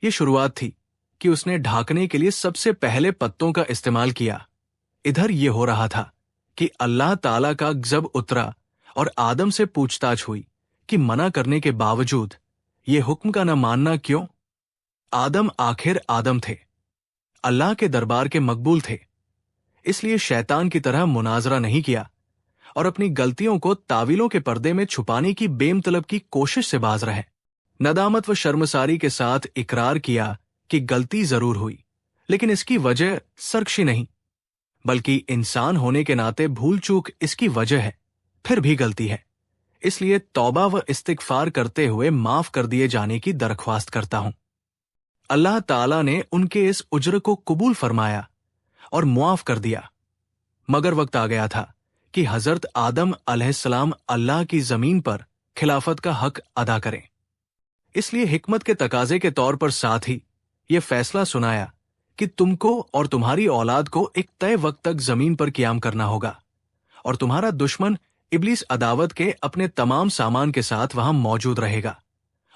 ये शुरुआत थी कि उसने ढाकने के लिए सबसे पहले पत्तों का इस्तेमाल किया। इधर ये हो रहा था कि अल्लाह ताला का गज़ब उतरा और आदम से पूछताछ हुई कि मना करने के बावजूद ये हुक्म का न मानना क्यों। आदम आखिर आदम थे, अल्लाह के दरबार के मकबूल थे, इसलिए शैतान की तरह मुनाजरा नहीं किया और अपनी गलतियों को तावीलों के पर्दे में छुपाने की बेमतलब की कोशिश से बाज रहे। नदामत व शर्मसारी के साथ इकरार किया कि गलती जरूर हुई, लेकिन इसकी वजह सरकशी नहीं, बल्कि इंसान होने के नाते भूल चूक इसकी वजह है। फिर भी गलती है, इसलिए तौबा व इस्तिगफार करते हुए माफ कर दिए जाने की दरख्वास्त करता हूं। अल्लाह ताला ने उनके इस उज्र को कबूल फरमाया और मुआफ कर दिया, मगर वक्त आ गया था कि हजरत आदम अलैहिस्सलाम अल्लाह की जमीन पर खिलाफत का हक अदा करें। इसलिए हिकमत के तकाजे के तौर पर साथ ही ये फैसला सुनाया कि तुमको और तुम्हारी औलाद को एक तय वक्त तक जमीन पर क़याम करना होगा और तुम्हारा दुश्मन इब्लीस अदावत के अपने तमाम सामान के साथ वहां मौजूद रहेगा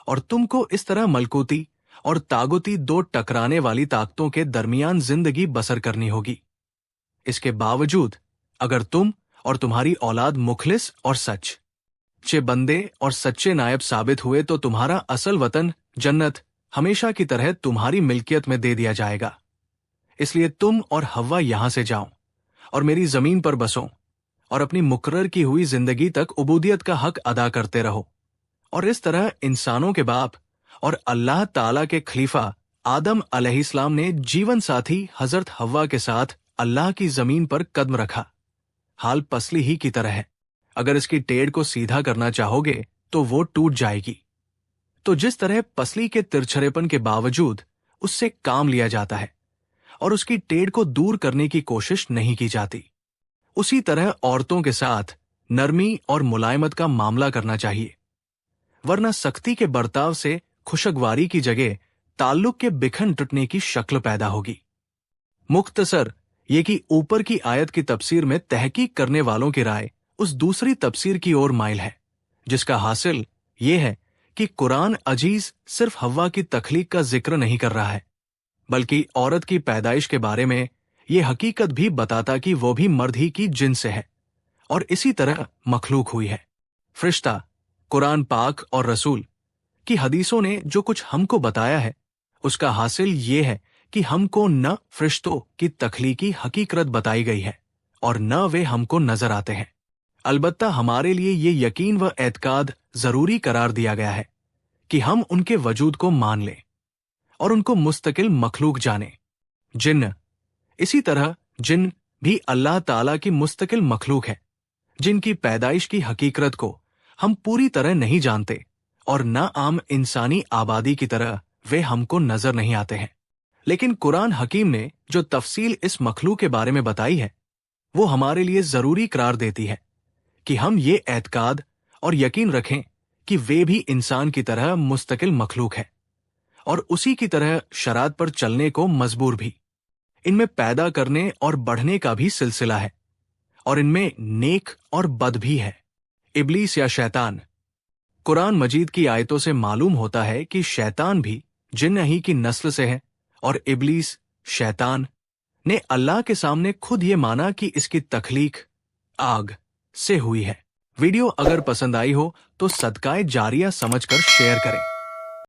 और तुमको इस तरह मलकूती और तागुती दो टकराने वाली ताकतों के दरमियान जिंदगी बसर करनी होगी। इसके बावजूद अगर तुम और तुम्हारी औलाद मुखलिस और सच्चे बंदे और सच्चे नायब साबित हुए तो तुम्हारा असल वतन जन्नत हमेशा की तरह तुम्हारी मिल्कियत में दे दिया जाएगा। इसलिए तुम और हव्वा यहां से जाओ और मेरी जमीन पर बसो और अपनी मुकर्रर की हुई जिंदगी तक उबूदियत का हक अदा करते रहो। और इस तरह इंसानों के बाप और अल्लाह ताला के खलीफा आदम अलैहिस्सलाम ने जीवन साथी हजरत हव्वा के साथ अल्लाह की जमीन पर कदम रखा। हाल पसली ही की तरह है, अगर इसकी टेढ़ को सीधा करना चाहोगे तो वो टूट जाएगी। तो जिस तरह पसली के तिरछरेपन के बावजूद उससे काम लिया जाता है और उसकी टेढ़ को दूर करने की कोशिश नहीं की जाती, उसी तरह औरतों के साथ नरमी और मुलायमत का मामला करना चाहिए, वरना सख्ती के बर्ताव से खुशगवारी की जगह ताल्लुक के बिखन टूटने की शक्ल पैदा होगी। मुख्तसर ये कि ऊपर की आयत की तफसीर में तहकीक करने वालों की राय उस दूसरी तफसीर की ओर माइल है, जिसका हासिल ये है कि कुरान अजीज सिर्फ हव्वा की तख्लीक का जिक्र नहीं कर रहा है, बल्कि औरत की पैदाइश के बारे में ये हकीकत भी बताता कि वो भी मर्द ही की जिन्स से है और इसी तरह मखलूक हुई है। फरिश्ता, कुरान पाक और रसूल की हदीसों ने जो कुछ हमको बताया है, उसका हासिल ये है कि हमको न फरिश्तों की तख्लीकी हकीकत बताई गई है और न वे हमको नजर आते हैं। अलबत्ता हमारे लिए ये यकीन व एतकाद जरूरी करार दिया गया है कि हम उनके वजूद को मान लें और उनको मुस्तकिल मखलूक जाने। जिन्न, इसी तरह जिन्न भी अल्लाह ताला की मुस्तकिल मखलूक है, जिनकी पैदाइश की हकीकत को हम पूरी तरह नहीं जानते और न आम इंसानी आबादी की तरह वे हमको नजर नहीं आते हैं। लेकिन कुरान हकीम ने जो तफसील इस मखलूक के बारे में बताई है, वो हमारे लिए जरूरी करार देती है कि हम ये एतकाद और यकीन रखें कि वे भी इंसान की तरह मुस्तकिल मखलूक है और उसी की तरह शरात पर चलने को मजबूर भी। इनमें पैदा करने और बढ़ने का भी सिलसिला है और इनमें नेक और बद भी है। इब्लीस या शैतान, कुरान मजीद की आयतों से मालूम होता है कि शैतान भी जिन्न ही की नस्ल से है और इब्लीस शैतान ने अल्लाह के सामने खुद ये माना कि इसकी तख्लीक आग से हुई है। वीडियो अगर पसंद आई हो तो सदकाए जारिया समझकर शेयर करें।